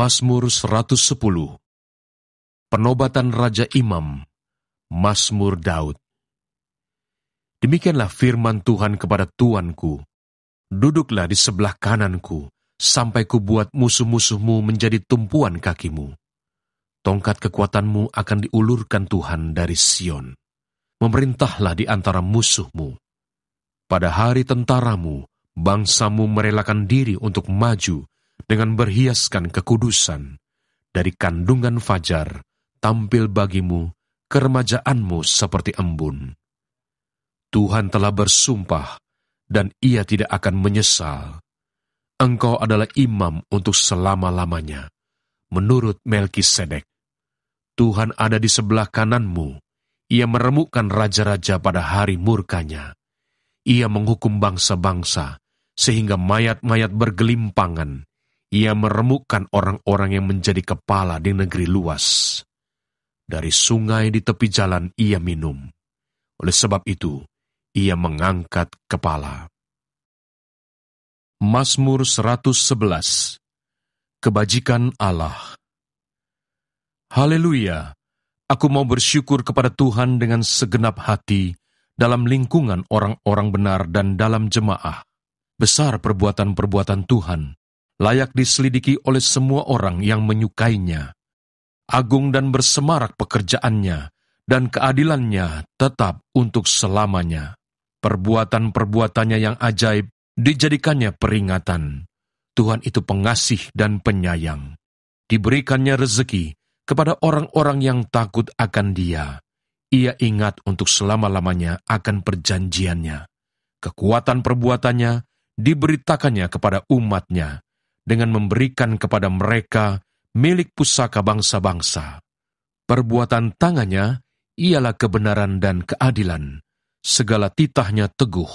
Mazmur 110. Penobatan Raja Imam, Mazmur Daud. Demikianlah firman Tuhan kepada Tuanku, duduklah di sebelah kananku, sampai kubuat musuh-musuhmu menjadi tumpuan kakimu. Tongkat kekuatanmu akan diulurkan Tuhan dari Sion. Memerintahlah di antara musuhmu. Pada hari tentaramu, bangsamu merelakan diri untuk maju dengan berhiaskan kekudusan. Dari kandungan fajar, tampil bagimu keremajaanmu seperti embun. Tuhan telah bersumpah, dan Ia tidak akan menyesal. Engkau adalah imam untuk selama-lamanya, menurut Melkisedek. Tuhan ada di sebelah kananmu. Ia meremukkan raja-raja pada hari murkanya. Ia menghukum bangsa-bangsa, sehingga mayat-mayat bergelimpangan. Ia meremukkan orang-orang yang menjadi kepala di negeri luas. Dari sungai di tepi jalan ia minum. Oleh sebab itu, ia mengangkat kepala. Mazmur 111. Kebajikan Allah. Haleluya! Aku mau bersyukur kepada Tuhan dengan segenap hati dalam lingkungan orang-orang benar dan dalam jemaah. Besar perbuatan-perbuatan Tuhan, layak diselidiki oleh semua orang yang menyukainya. Agung dan bersemarak pekerjaannya, dan keadilannya tetap untuk selamanya. Perbuatan-perbuatannya yang ajaib dijadikannya peringatan. Tuhan itu pengasih dan penyayang. Diberikannya rezeki kepada orang-orang yang takut akan Dia. Ia ingat untuk selama-lamanya akan perjanjiannya. Kekuatan perbuatannya diberitakannya kepada umatnya, dengan memberikan kepada mereka milik pusaka bangsa-bangsa. Perbuatan tangannya ialah kebenaran dan keadilan. Segala titahnya teguh,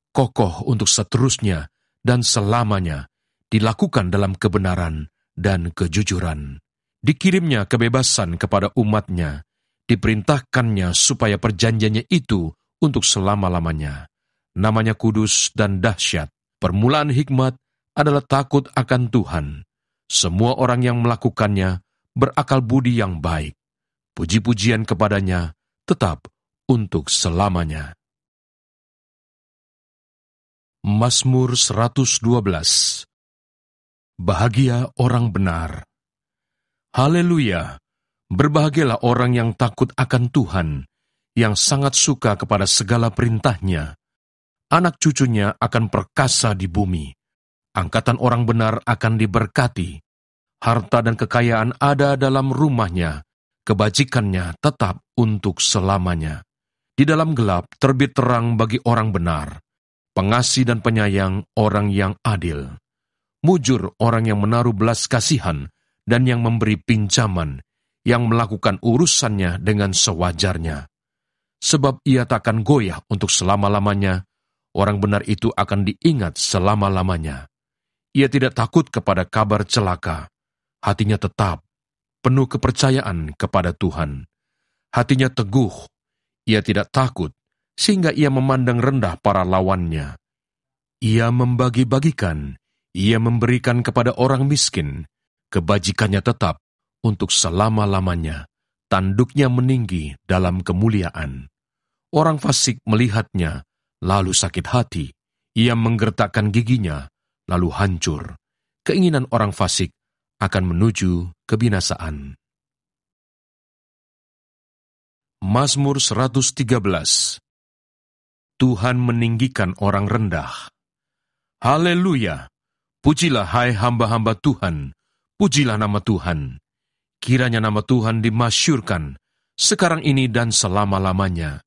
kokoh untuk seterusnya dan selamanya, dilakukan dalam kebenaran dan kejujuran. Dikirimnya kebebasan kepada umatnya, diperintahkannya supaya perjanjiannya itu untuk selama-lamanya. Namanya kudus dan dahsyat. Permulaan hikmat adalah takut akan Tuhan. Semua orang yang melakukannya berakal budi yang baik. Puji-pujian kepadanya tetap untuk selamanya. Mazmur 112. Bahagia orang benar. Haleluya! Berbahagialah orang yang takut akan Tuhan, yang sangat suka kepada segala perintahnya. Anak cucunya akan perkasa di bumi. Angkatan orang benar akan diberkati. Harta dan kekayaan ada dalam rumahnya. Kebajikannya tetap untuk selamanya. Di dalam gelap terbit terang bagi orang benar. Pengasih dan penyayang orang yang adil. Mujur orang yang menaruh belas kasihan dan yang memberi pinjaman, yang melakukan urusannya dengan sewajarnya. Sebab ia takkan goyah untuk selama-lamanya. Orang benar itu akan diingat selama-lamanya. Ia tidak takut kepada kabar celaka. Hatinya tetap penuh kepercayaan kepada Tuhan. Hatinya teguh. Ia tidak takut, sehingga ia memandang rendah para lawannya. Ia membagi-bagikan, ia memberikan kepada orang miskin. Kebajikannya tetap untuk selama-lamanya. Tanduknya meninggi dalam kemuliaan. Orang fasik melihatnya, lalu sakit hati. Ia menggertakkan giginya, lalu hancur. Keinginan orang fasik akan menuju kebinasaan. Mazmur 113. Tuhan meninggikan orang rendah. Haleluya! Pujilah hai hamba-hamba Tuhan, pujilah nama Tuhan. Kiranya nama Tuhan dimasyurkan, sekarang ini dan selama-lamanya.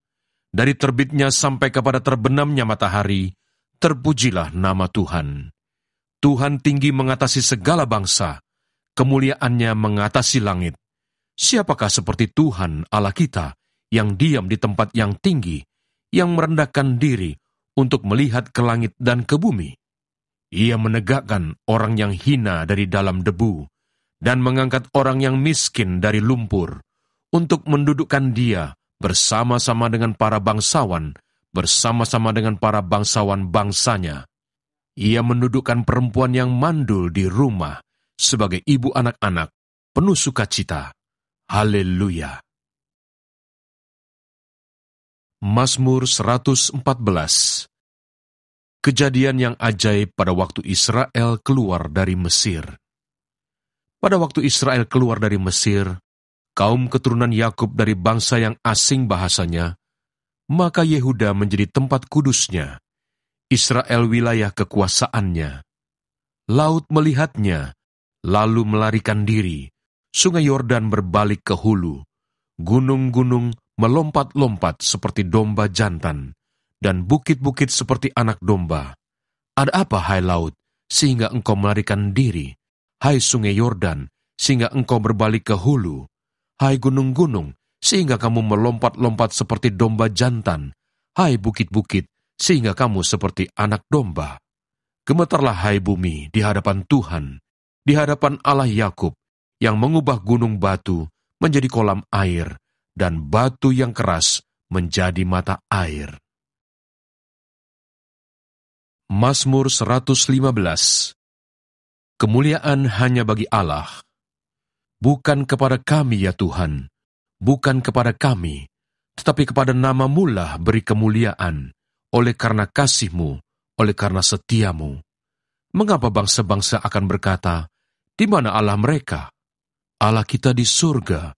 Dari terbitnya sampai kepada terbenamnya matahari, terpujilah nama Tuhan. Tuhan tinggi mengatasi segala bangsa, kemuliaannya mengatasi langit. Siapakah seperti Tuhan Allah kita, yang diam di tempat yang tinggi, yang merendahkan diri untuk melihat ke langit dan ke bumi? Ia menegakkan orang yang hina dari dalam debu, dan mengangkat orang yang miskin dari lumpur, untuk mendudukkan dia bersama-sama dengan para bangsawan, bersama-sama dengan para bangsawan bangsanya. Ia mendudukkan perempuan yang mandul di rumah, sebagai ibu anak-anak penuh sukacita. Haleluya. Mazmur 114. Kejadian yang ajaib pada waktu Israel keluar dari Mesir. Pada waktu Israel keluar dari Mesir, kaum keturunan Yakub dari bangsa yang asing bahasanya, maka Yehuda menjadi tempat kudusnya, Israel wilayah kekuasaannya. Laut melihatnya, lalu melarikan diri, sungai Yordan berbalik ke hulu, gunung-gunung melompat-lompat seperti domba jantan, dan bukit-bukit seperti anak domba. Ada apa, hai laut, sehingga engkau melarikan diri? Hai sungai Yordan, sehingga engkau berbalik ke hulu? Hai gunung-gunung, sehingga kamu melompat-lompat seperti domba jantan? Hai bukit-bukit, sehingga kamu seperti anak domba? Gemetarlah hai bumi di hadapan Tuhan, di hadapan Allah Yakub, yang mengubah gunung batu menjadi kolam air, dan batu yang keras menjadi mata air. Mazmur 115. Kemuliaan hanya bagi Allah. Bukan kepada kami ya Tuhan, bukan kepada kami, tetapi kepada nama-Mu lah beri kemuliaan, oleh karena kasih-Mu, oleh karena setiamu. Mengapa bangsa-bangsa akan berkata, di mana Allah mereka? Allah kita di surga.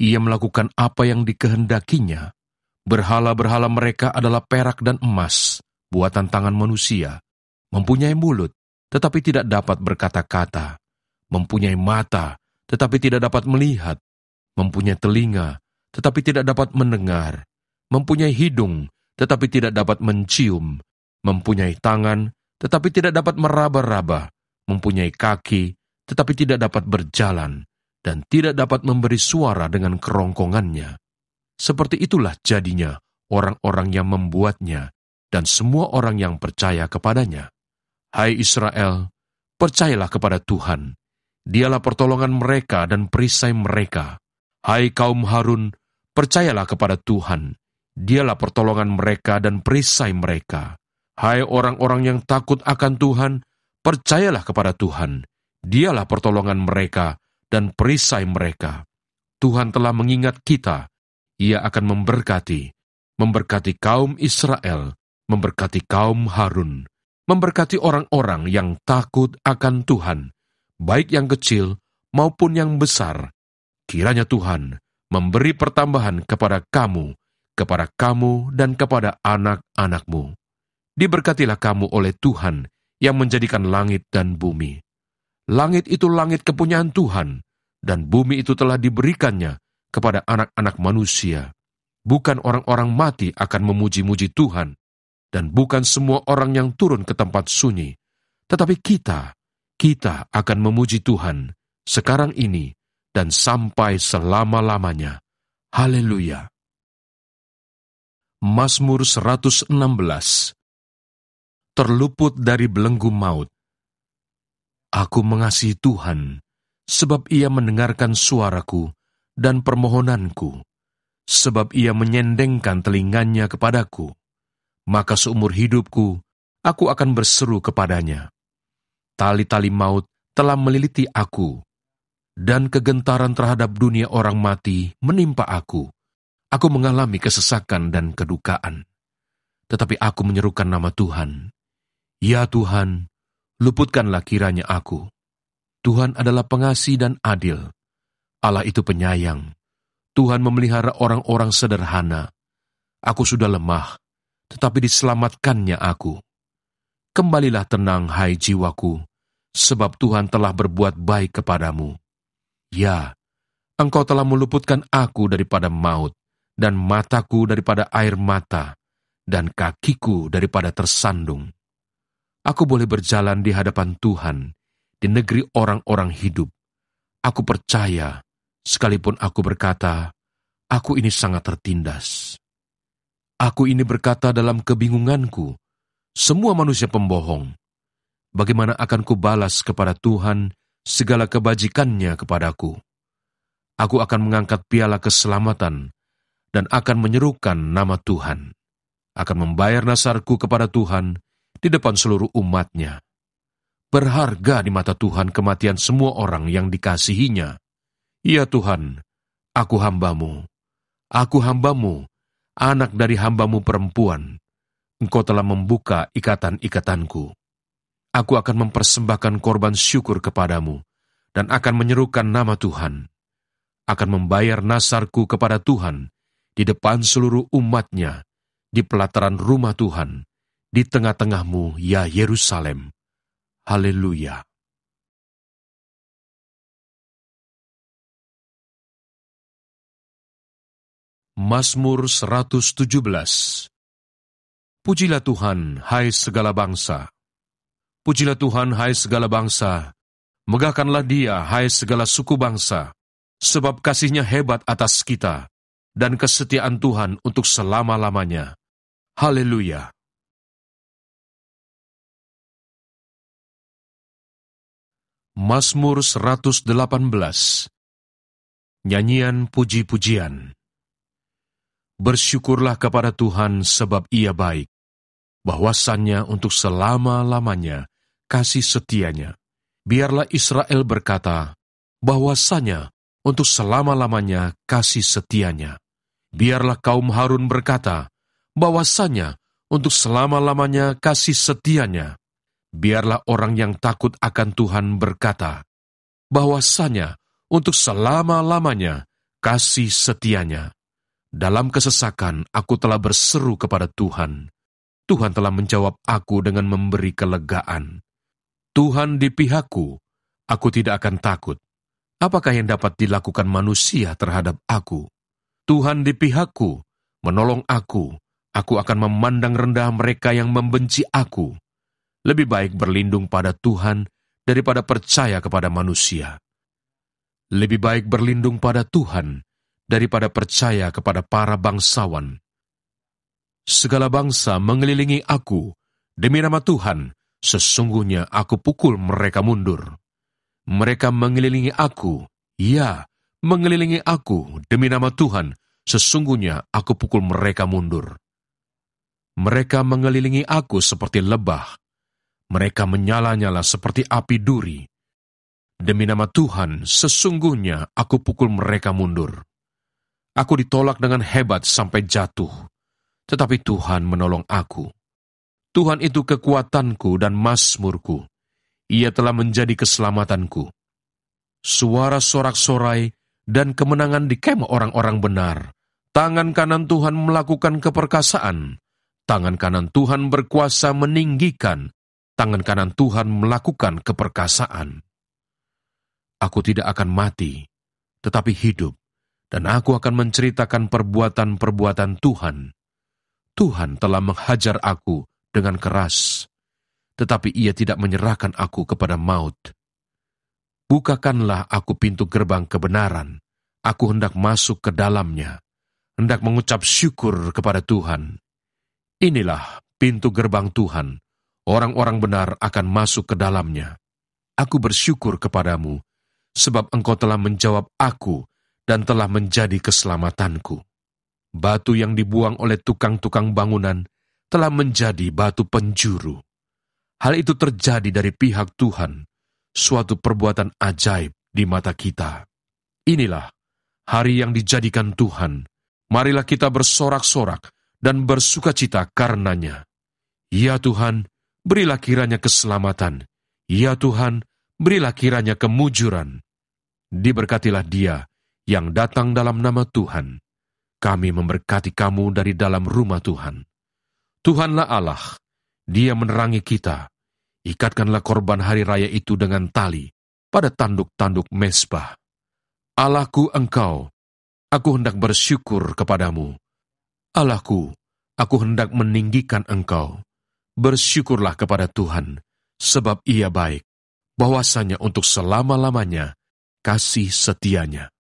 Ia melakukan apa yang dikehendakinya. Berhala-berhala mereka adalah perak dan emas, buatan tangan manusia. Mempunyai mulut, tetapi tidak dapat berkata-kata. Mempunyai mata, tetapi tidak dapat melihat. Mempunyai telinga, tetapi tidak dapat mendengar. Mempunyai hidung, tetapi tidak dapat mencium. Mempunyai tangan, tetapi tidak dapat meraba-raba. Mempunyai kaki, tetapi tidak dapat berjalan, dan tidak dapat memberi suara dengan kerongkongannya. Seperti itulah jadinya orang-orang yang membuatnya, dan semua orang yang percaya kepadanya. Hai Israel, percayalah kepada Tuhan. Dialah pertolongan mereka dan perisai mereka. Hai kaum Harun, percayalah kepada Tuhan. Dialah pertolongan mereka dan perisai mereka. Hai orang-orang yang takut akan Tuhan, percayalah kepada Tuhan. Dialah pertolongan mereka dan perisai mereka. Tuhan telah mengingat kita. Ia akan memberkati kaum Israel, memberkati kaum Harun, memberkati orang-orang yang takut akan Tuhan, baik yang kecil maupun yang besar. Kiranya Tuhan memberi pertambahan kepada kamu dan kepada anak-anakmu. Diberkatilah kamu oleh Tuhan yang menjadikan langit dan bumi. Langit itu langit kepunyaan Tuhan, dan bumi itu telah diberikannya kepada anak-anak manusia. Bukan orang-orang mati akan memuji-muji Tuhan, dan bukan semua orang yang turun ke tempat sunyi, tetapi kita akan memuji Tuhan sekarang ini dan sampai selama-lamanya. Haleluya. Mazmur 116. Terluput dari belenggu maut. Aku mengasihi Tuhan, sebab Ia mendengarkan suaraku dan permohonanku, sebab Ia menyendengkan telinganya kepadaku. Maka seumur hidupku, aku akan berseru kepadanya. Tali-tali maut telah meliliti aku, dan kegentaran terhadap dunia orang mati menimpa aku. Aku mengalami kesesakan dan kedukaan. Tetapi aku menyerukan nama Tuhan. Ya Tuhan, luputkanlah kiranya aku. Tuhan adalah pengasih dan adil. Allah itu penyayang. Tuhan memelihara orang-orang sederhana. Aku sudah lemah, tetapi diselamatkannya aku. Kembalilah tenang, hai jiwaku, sebab Tuhan telah berbuat baik kepadamu. Ya, Engkau telah meluputkan aku daripada maut, dan mataku daripada air mata, dan kakiku daripada tersandung. Aku boleh berjalan di hadapan Tuhan, di negeri orang-orang hidup. Aku percaya, sekalipun aku berkata, aku ini sangat tertindas. Aku ini berkata dalam kebingunganku, semua manusia pembohong. Bagaimana akan kubalas kepada Tuhan segala kebajikannya kepadaku? Aku akan mengangkat piala keselamatan dan akan menyerukan nama Tuhan. Akan membayar nasarku kepada Tuhan di depan seluruh umatnya. Berharga di mata Tuhan kematian semua orang yang dikasihinya. Ya Tuhan, aku hambamu, anak dari hambamu perempuan. Engkau telah membuka ikatan-ikatanku. Aku akan mempersembahkan korban syukur kepadamu, dan akan menyerukan nama Tuhan. Akan membayar nasarku kepada Tuhan, di depan seluruh umatnya, di pelataran rumah Tuhan, di tengah-tengahmu, ya Yerusalem. Haleluya. Mazmur 117. Pujilah Tuhan, hai segala bangsa. Pujilah Tuhan, hai segala bangsa. Megahkanlah Dia, hai segala suku bangsa. Sebab kasih-Nya hebat atas kita, dan kesetiaan Tuhan untuk selama-lamanya. Haleluya. Mazmur 118. Nyanyian puji-pujian. Bersyukurlah kepada Tuhan sebab Ia baik, bahwasannya untuk selama-lamanya kasih setianya. Biarlah Israel berkata, bahwasanya untuk selama-lamanya kasih setianya. Biarlah kaum Harun berkata, bahwasanya untuk selama-lamanya kasih setianya. Biarlah orang yang takut akan Tuhan berkata, bahwasanya untuk selama-lamanya kasih setianya. Dalam kesesakan aku telah berseru kepada Tuhan. Tuhan telah menjawab aku dengan memberi kelegaan. Tuhan di pihakku, aku tidak akan takut. Apakah yang dapat dilakukan manusia terhadap aku? Tuhan di pihakku, menolong aku akan memandang rendah mereka yang membenci aku. Lebih baik berlindung pada Tuhan daripada percaya kepada manusia. Lebih baik berlindung pada Tuhan daripada percaya kepada para bangsawan. Segala bangsa mengelilingi aku, demi nama Tuhan, sesungguhnya aku pukul mereka mundur. Mereka mengelilingi aku, ya, mengelilingi aku, demi nama Tuhan, sesungguhnya aku pukul mereka mundur. Mereka mengelilingi aku seperti lebah, mereka menyala-nyala seperti api duri. Demi nama Tuhan, sesungguhnya aku pukul mereka mundur. Aku ditolak dengan hebat sampai jatuh, tetapi Tuhan menolong aku. Tuhan itu kekuatanku dan mazmurku. Ia telah menjadi keselamatanku. Suara sorak-sorai dan kemenangan di kemah orang-orang benar. Tangan kanan Tuhan melakukan keperkasaan. Tangan kanan Tuhan berkuasa meninggikan. Tangan kanan Tuhan melakukan keperkasaan. Aku tidak akan mati, tetapi hidup, dan aku akan menceritakan perbuatan-perbuatan Tuhan. Tuhan telah menghajar aku dengan keras, tetapi Ia tidak menyerahkan aku kepada maut. Bukakanlah aku pintu gerbang kebenaran, aku hendak masuk ke dalamnya, hendak mengucap syukur kepada Tuhan. Inilah pintu gerbang Tuhan, orang-orang benar akan masuk ke dalamnya. Aku bersyukur kepadamu, sebab Engkau telah menjawab aku dan telah menjadi keselamatanku. Batu yang dibuang oleh tukang-tukang bangunan telah menjadi batu penjuru. Hal itu terjadi dari pihak Tuhan, suatu perbuatan ajaib di mata kita. Inilah hari yang dijadikan Tuhan. Marilah kita bersorak-sorak dan bersukacita karenanya. Ya Tuhan, berilah kiranya keselamatan. Ya Tuhan, berilah kiranya kemujuran. Diberkatilah Dia yang datang dalam nama Tuhan. Kami memberkati kamu dari dalam rumah Tuhan. Tuhanlah Allah, Dia menerangi kita. Ikatkanlah korban hari raya itu dengan tali pada tanduk-tanduk mezbah. Allahku Engkau, aku hendak bersyukur kepadamu. Allahku, aku hendak meninggikan Engkau. Bersyukurlah kepada Tuhan, sebab Ia baik, bahwasanya untuk selama-lamanya kasih setianya.